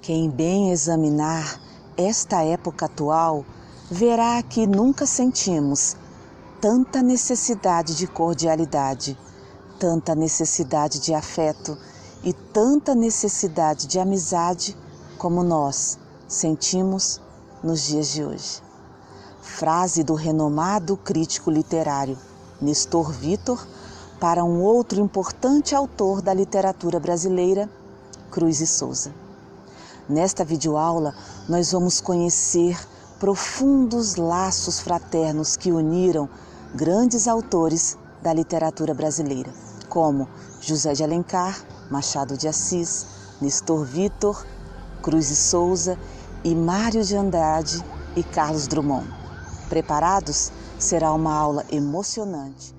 Quem bem examinar esta época atual, verá que nunca sentimos tanta necessidade de cordialidade, tanta necessidade de afeto e tanta necessidade de amizade como nós sentimos nos dias de hoje. Frase do renomado crítico literário Nestor Vitor para um outro importante autor da literatura brasileira, Cruz e Souza. Nesta videoaula, nós vamos conhecer profundos laços fraternos que uniram grandes autores da literatura brasileira, como José de Alencar, Machado de Assis, Nestor Vitor, Cruz e Souza e Mário de Andrade e Carlos Drummond. Preparados? Será uma aula emocionante.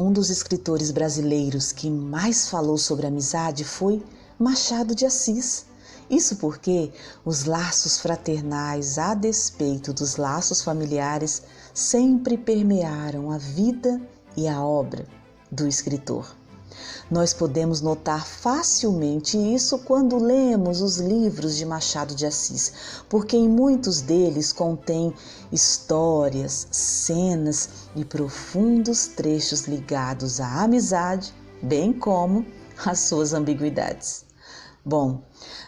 Um dos escritores brasileiros que mais falou sobre amizade foi Machado de Assis. Isso porque os laços fraternais, a despeito dos laços familiares, sempre permearam a vida e a obra do escritor. Nós podemos notar facilmente isso quando lemos os livros de Machado de Assis, porque em muitos deles contém histórias, cenas e profundos trechos ligados à amizade, bem como às suas ambiguidades. Bom,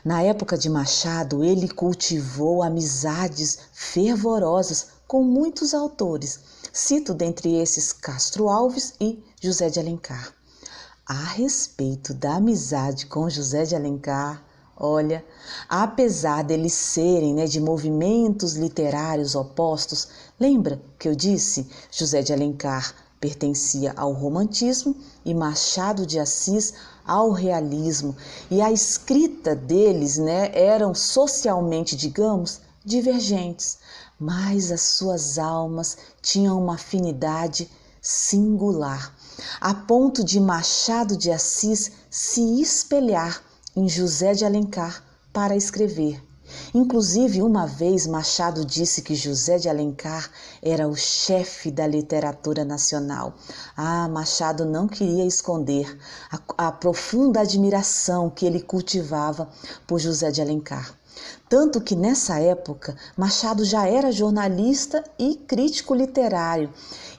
na época de Machado, ele cultivou amizades fervorosas com muitos autores. Cito dentre esses Castro Alves e José de Alencar. A respeito da amizade com José de Alencar, olha, apesar deles serem de movimentos literários opostos, lembra que eu disse? José de Alencar pertencia ao romantismo e Machado de Assis ao realismo, e a escrita deles eram socialmente, digamos, divergentes, mas as suas almas tinham uma afinidade singular, a ponto de Machado de Assis se espelhar em José de Alencar para escrever. Inclusive, uma vez Machado disse que José de Alencar era o chefe da literatura nacional. Machado não queria esconder a profunda admiração que ele cultivava por José de Alencar. Tanto que nessa época Machado já era jornalista e crítico literário.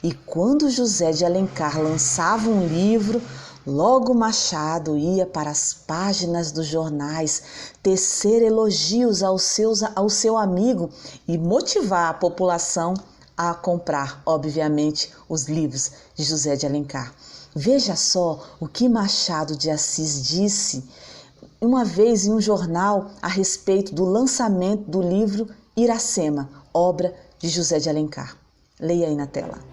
E quando José de Alencar lançava um livro, logo Machado ia para as páginas dos jornais tecer elogios ao seu amigo e motivar a população a comprar, obviamente, os livros de José de Alencar. Veja só o que Machado de Assis disse uma vez em um jornal a respeito do lançamento do livro Iracema, obra de José de Alencar. Leia aí na tela.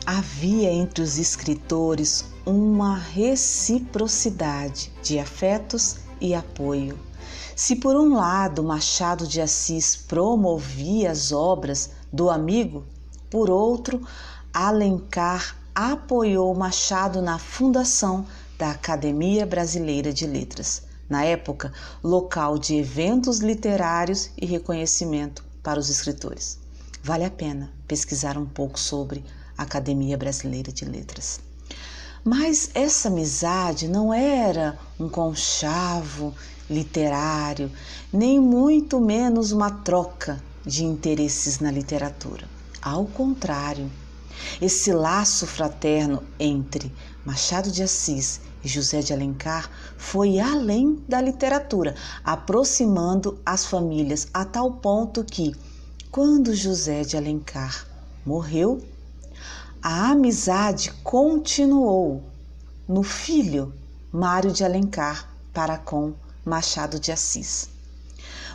Havia entre os escritores uma reciprocidade de afetos e apoio. Se por um lado Machado de Assis promovia as obras do amigo, por outro, Alencar apoiou Machado na fundação da Academia Brasileira de Letras, na época local de eventos literários e reconhecimento para os escritores. Vale a pena pesquisar um pouco sobre Academia Brasileira de Letras. Mas essa amizade não era um conchavo literário, nem muito menos uma troca de interesses na literatura. Ao contrário, esse laço fraterno entre Machado de Assis e José de Alencar foi além da literatura, aproximando as famílias a tal ponto que, quando José de Alencar morreu, a amizade continuou no filho Mário de Alencar para com Machado de Assis.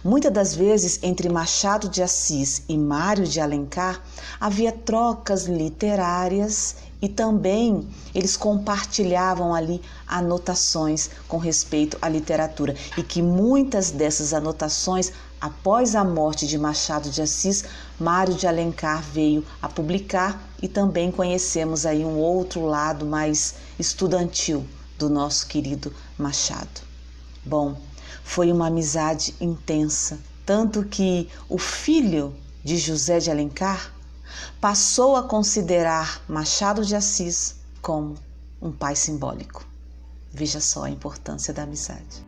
Muitas das vezes, entre Machado de Assis e Mário de Alencar, havia trocas literárias e também eles compartilhavam ali anotações com respeito à literatura e que muitas dessas anotações, após a morte de Machado de Assis, Mário de Alencar veio a publicar e também conhecemos aí um outro lado mais estudantil do nosso querido Machado. Bom, foi uma amizade intensa, tanto que o filho de José de Alencar passou a considerar Machado de Assis como um pai simbólico. Veja só a importância da amizade.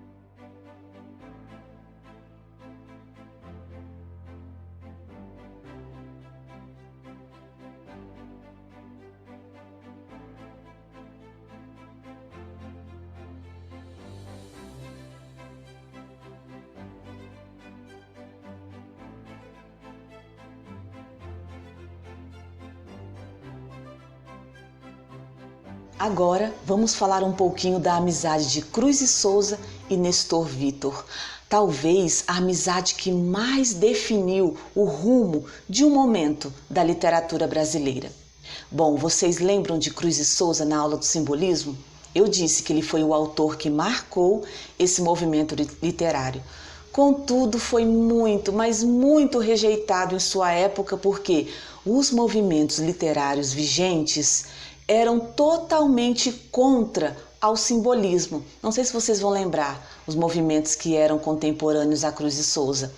Agora vamos falar um pouquinho da amizade de Cruz e Souza e Nestor Vitor. Talvez a amizade que mais definiu o rumo de um momento da literatura brasileira. Bom, vocês lembram de Cruz e Souza na aula do simbolismo? Eu disse que ele foi o autor que marcou esse movimento literário. Contudo, foi muito, mas muito rejeitado em sua época porque os movimentos literários vigentes eram totalmente contra ao simbolismo. Não sei se vocês vão lembrar os movimentos que eram contemporâneos a Cruz e Souza.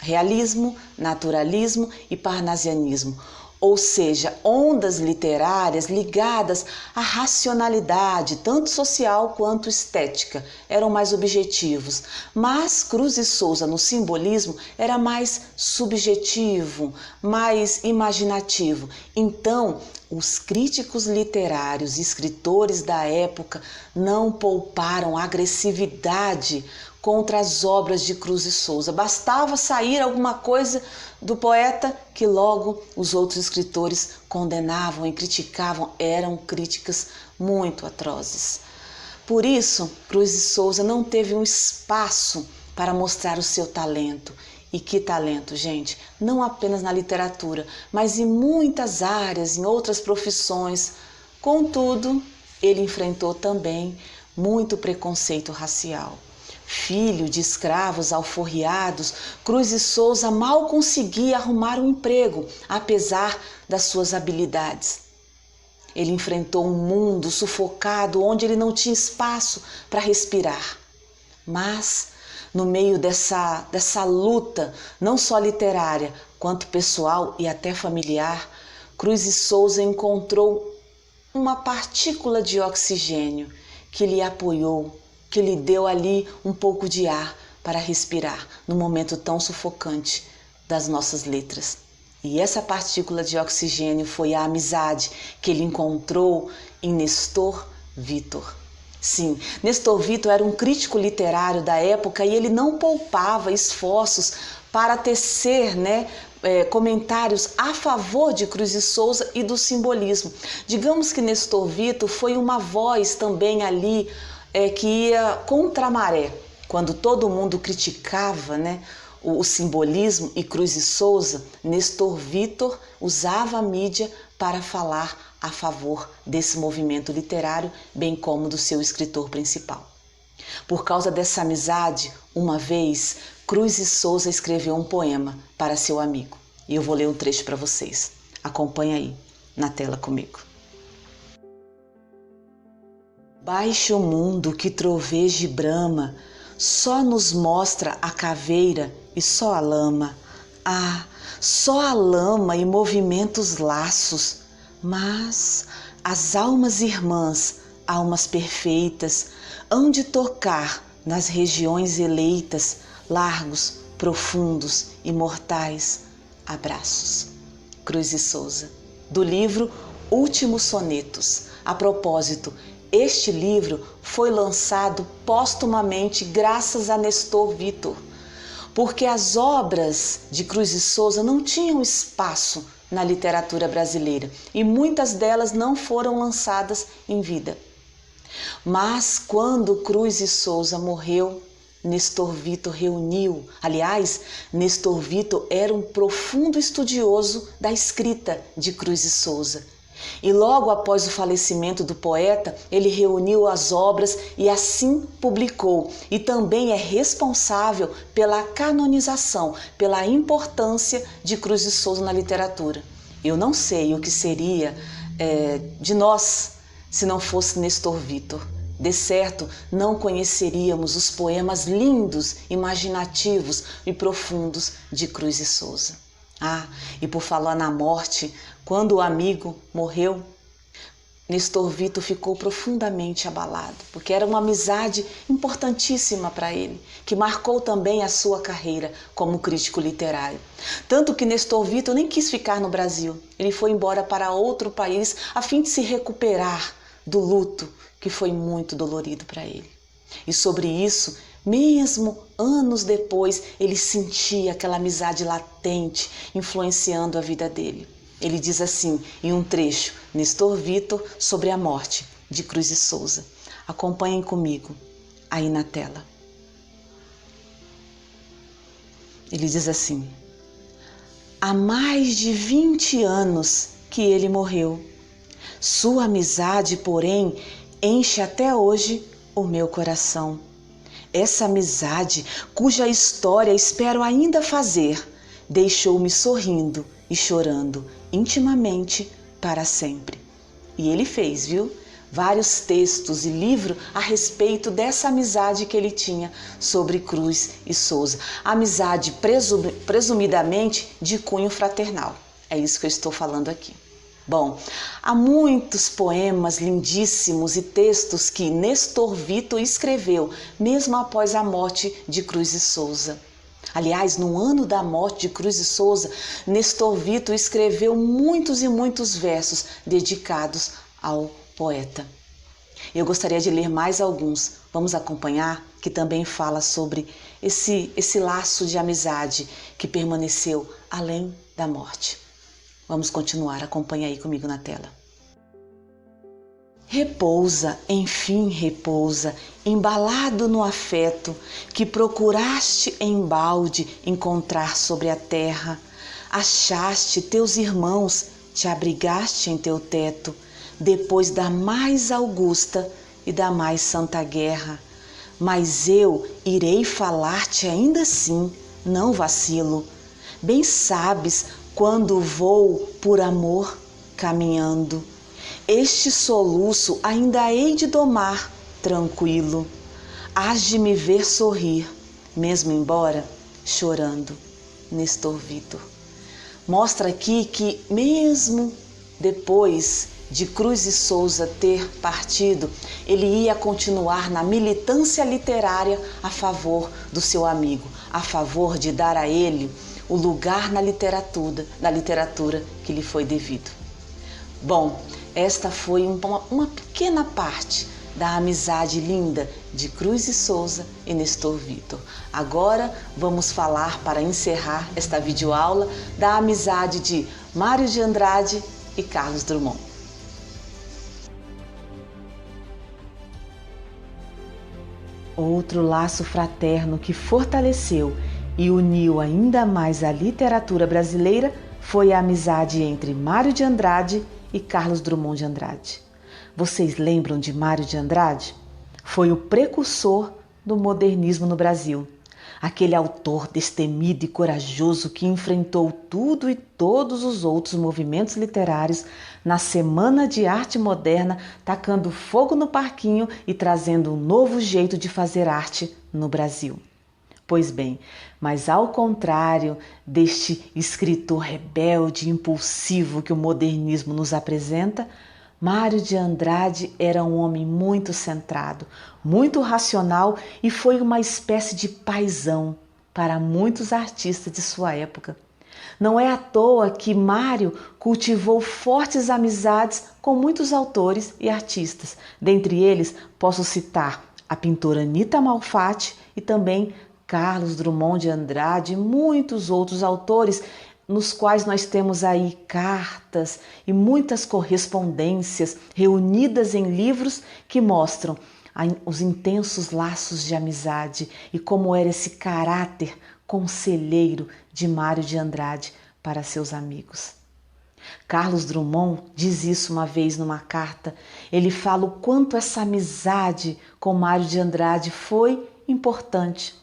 Realismo, naturalismo e parnasianismo. Ou seja, ondas literárias ligadas à racionalidade, tanto social quanto estética, eram mais objetivos. Mas Cruz e Souza no simbolismo era mais subjetivo, mais imaginativo. Então, os críticos literários e escritores da época não pouparam agressividade contra as obras de Cruz e Souza. Bastava sair alguma coisa do poeta que logo os outros escritores condenavam e criticavam. Eram críticas muito atrozes. Por isso, Cruz e Souza não teve um espaço para mostrar o seu talento. E que talento, gente! Não apenas na literatura, mas em muitas áreas, em outras profissões. Contudo, ele enfrentou também muito preconceito racial. Filho de escravos alforriados, Cruz e Souza mal conseguia arrumar um emprego, apesar das suas habilidades. Ele enfrentou um mundo sufocado onde ele não tinha espaço para respirar. Mas, no meio dessa luta, não só literária, quanto pessoal e até familiar, Cruz e Souza encontrou uma partícula de oxigênio que lhe apoiou, que lhe deu ali um pouco de ar para respirar no momento tão sufocante das nossas letras. E essa partícula de oxigênio foi a amizade que ele encontrou em Nestor Vitor. Sim, Nestor Vitor era um crítico literário da época e ele não poupava esforços para tecer, comentários a favor de Cruz e Souza e do simbolismo. Digamos que Nestor Vitor foi uma voz também ali que ia contra a maré. Quando todo mundo criticava, o simbolismo e Cruz e Souza, Nestor Vitor usava a mídia para falar a favor desse movimento literário, bem como do seu escritor principal. Por causa dessa amizade, uma vez, Cruz e Souza escreveu um poema para seu amigo. E eu vou ler um trecho para vocês. Acompanha aí, na tela comigo. Baixe o mundo que troveja e brama, só nos mostra a caveira e só a lama. Ah, só a lama e movimenta os laços. Mas as almas irmãs, almas perfeitas, hão de tocar nas regiões eleitas, largos, profundos, imortais abraços. Cruz e Souza, do livro Últimos Sonetos. A propósito, este livro foi lançado póstumamente graças a Nestor Vitor, porque as obras de Cruz e Souza não tinham espaço na literatura brasileira e muitas delas não foram lançadas em vida. Mas quando Cruz e Souza morreu, Nestor Vitor reuniu. Aliás, Nestor Vitor era um profundo estudioso da escrita de Cruz de Souza. E logo após o falecimento do poeta, ele reuniu as obras e assim publicou. E também é responsável pela canonização, pela importância de Cruz de Souza na literatura. Eu não sei o que seria de nós se não fosse Nestor Vitor. De certo, não conheceríamos os poemas lindos, imaginativos e profundos de Cruz de Souza. E por falar na morte, quando o amigo morreu, Nestor Vitor ficou profundamente abalado, porque era uma amizade importantíssima para ele, que marcou também a sua carreira como crítico literário. Tanto que Nestor Vitor nem quis ficar no Brasil, ele foi embora para outro país a fim de se recuperar do luto que foi muito dolorido para ele. E sobre isso, mesmo anos depois, ele sentia aquela amizade latente influenciando a vida dele. Ele diz assim, em um trecho, Nestor Vitor sobre a morte de Cruz de Souza. Acompanhem comigo, aí na tela. Ele diz assim: há mais de 20 anos que ele morreu. Sua amizade, porém, enche até hoje o meu coração. Essa amizade, cuja história espero ainda fazer, deixou-me sorrindo e chorando intimamente para sempre. E ele fez, viu? Vários textos e livros a respeito dessa amizade que ele tinha sobre Cruz e Souza. Amizade presumidamente de cunho fraternal. É isso que eu estou falando aqui. Bom, há muitos poemas lindíssimos e textos que Nestor Vitor escreveu, mesmo após a morte de Cruz de Souza. Aliás, no ano da morte de Cruz de Souza, Nestor Vitor escreveu muitos e muitos versos dedicados ao poeta. Eu gostaria de ler mais alguns. Vamos acompanhar, que também fala sobre esse laço de amizade que permaneceu além da morte. Vamos continuar, acompanha aí comigo na tela. Repousa, enfim repousa, embalado no afeto que procuraste em balde encontrar sobre a terra. Achaste teus irmãos, te abrigaste em teu teto, depois da mais augusta e da mais santa guerra. Mas eu irei falar-te ainda assim, não vacilo. Bem sabes quando vou por amor caminhando. Este soluço ainda hei de domar tranquilo. Hás de me ver sorrir, mesmo embora chorando. Nestor Vitor. Mostra aqui que mesmo depois de Cruz de Souza ter partido, ele ia continuar na militância literária a favor do seu amigo, a favor de dar a ele o lugar na literatura que lhe foi devido. Bom, esta foi uma pequena parte da amizade linda de Cruz de Souza e Nestor Vitor. Agora vamos falar, para encerrar esta videoaula, da amizade de Mário de Andrade e Carlos Drummond. Outro laço fraterno que fortaleceu e uniu ainda mais a literatura brasileira foi a amizade entre Mário de Andrade e Carlos Drummond de Andrade. Vocês lembram de Mário de Andrade? Foi o precursor do modernismo no Brasil. Aquele autor destemido e corajoso que enfrentou tudo e todos os outros movimentos literários na Semana de Arte Moderna, tacando fogo no parquinho e trazendo um novo jeito de fazer arte no Brasil. Pois bem, mas ao contrário deste escritor rebelde e impulsivo que o modernismo nos apresenta, Mário de Andrade era um homem muito centrado, muito racional e foi uma espécie de paizão para muitos artistas de sua época. Não é à toa que Mário cultivou fortes amizades com muitos autores e artistas. Dentre eles, posso citar a pintora Anita Malfatti e também Carlos Drummond de Andrade e muitos outros autores, nos quais nós temos aí cartas e muitas correspondências reunidas em livros que mostram os intensos laços de amizade e como era esse caráter conselheiro de Mário de Andrade para seus amigos. Carlos Drummond diz isso uma vez numa carta. Ele fala o quanto essa amizade com Mário de Andrade foi importante.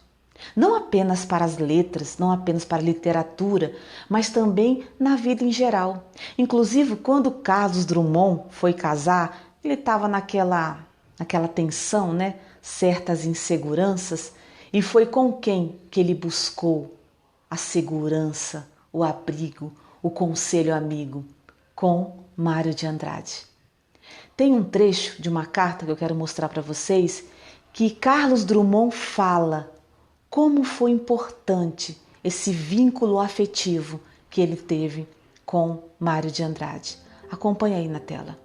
Não apenas para as letras, não apenas para a literatura, mas também na vida em geral. Inclusive, quando Carlos Drummond foi casar, ele estava naquela tensão, né? Certas inseguranças. E foi com quem que ele buscou a segurança, o abrigo, o conselho amigo? Com Mário de Andrade. Tem um trecho de uma carta que eu quero mostrar para vocês que Carlos Drummond fala como foi importante esse vínculo afetivo que ele teve com Mário de Andrade. Acompanhe aí na tela.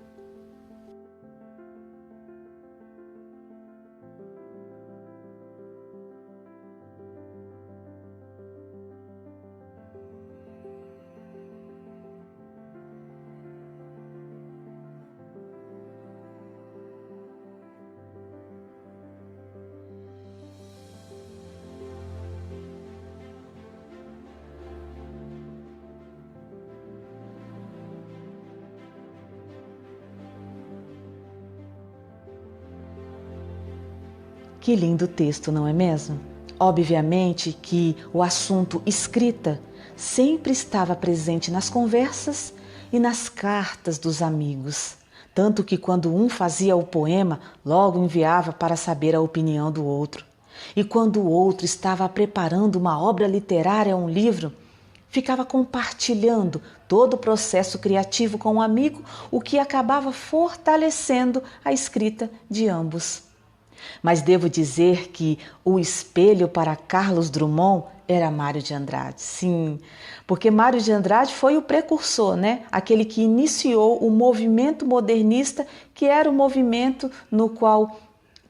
Que lindo texto, não é mesmo? Obviamente que o assunto escrita sempre estava presente nas conversas e nas cartas dos amigos. Tanto que quando um fazia o poema, logo enviava para saber a opinião do outro. E quando o outro estava preparando uma obra literária, um livro, ficava compartilhando todo o processo criativo com o amigo, o que acabava fortalecendo a escrita de ambos. Mas devo dizer que o espelho para Carlos Drummond era Mário de Andrade. Sim, porque Mário de Andrade foi o precursor, né? Aquele que iniciou o movimento modernista, que era o movimento no qual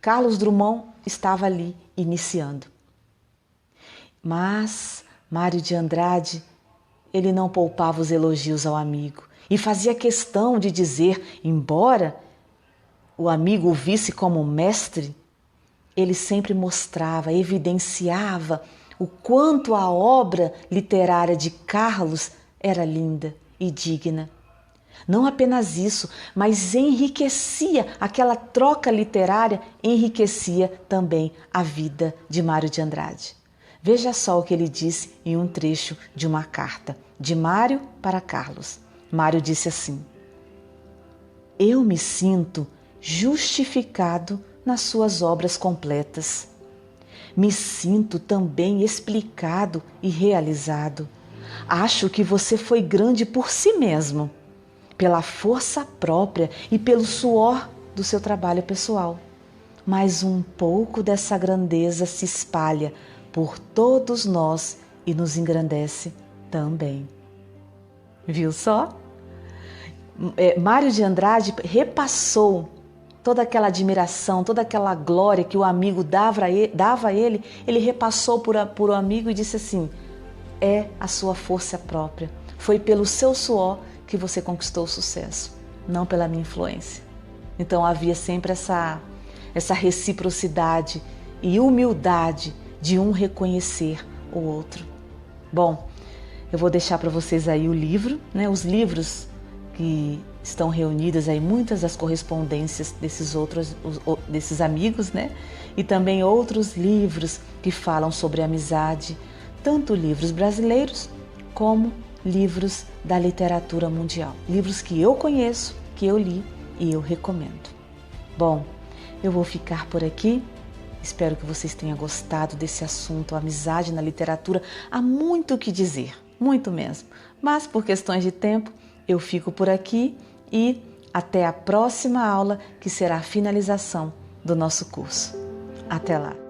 Carlos Drummond estava ali iniciando. Mas Mário de Andrade, ele não poupava os elogios ao amigo e fazia questão de dizer, embora o amigo o visse como mestre, ele sempre mostrava, evidenciava o quanto a obra literária de Carlos era linda e digna. Não apenas isso, mas enriquecia aquela troca literária, enriquecia também a vida de Mário de Andrade. Veja só o que ele disse em um trecho de uma carta de Mário para Carlos. Mário disse assim: "Eu me sinto justificado nas suas obras completas. Me sinto também explicado e realizado. Acho que você foi grande por si mesmo, pela força própria e pelo suor do seu trabalho pessoal. Mas um pouco dessa grandeza se espalha por todos nós e nos engrandece também." Viu só? Mário de Andrade repassou toda aquela admiração, toda aquela glória que o amigo dava a ele, ele repassou por um amigo e disse assim: é a sua força própria. Foi pelo seu suor que você conquistou o sucesso, não pela minha influência. Então havia sempre essa reciprocidade e humildade de um reconhecer o outro. Bom, eu vou deixar para vocês aí o livro, né? Os livros que estão reunidas aí muitas das correspondências desses amigos, né? E também outros livros que falam sobre amizade, tanto livros brasileiros como livros da literatura mundial. Livros que eu conheço, que eu li e eu recomendo. Bom, eu vou ficar por aqui. Espero que vocês tenham gostado desse assunto, amizade na literatura. Há muito o que dizer, muito mesmo. Mas por questões de tempo, eu fico por aqui e até a próxima aula, que será a finalização do nosso curso. Até lá!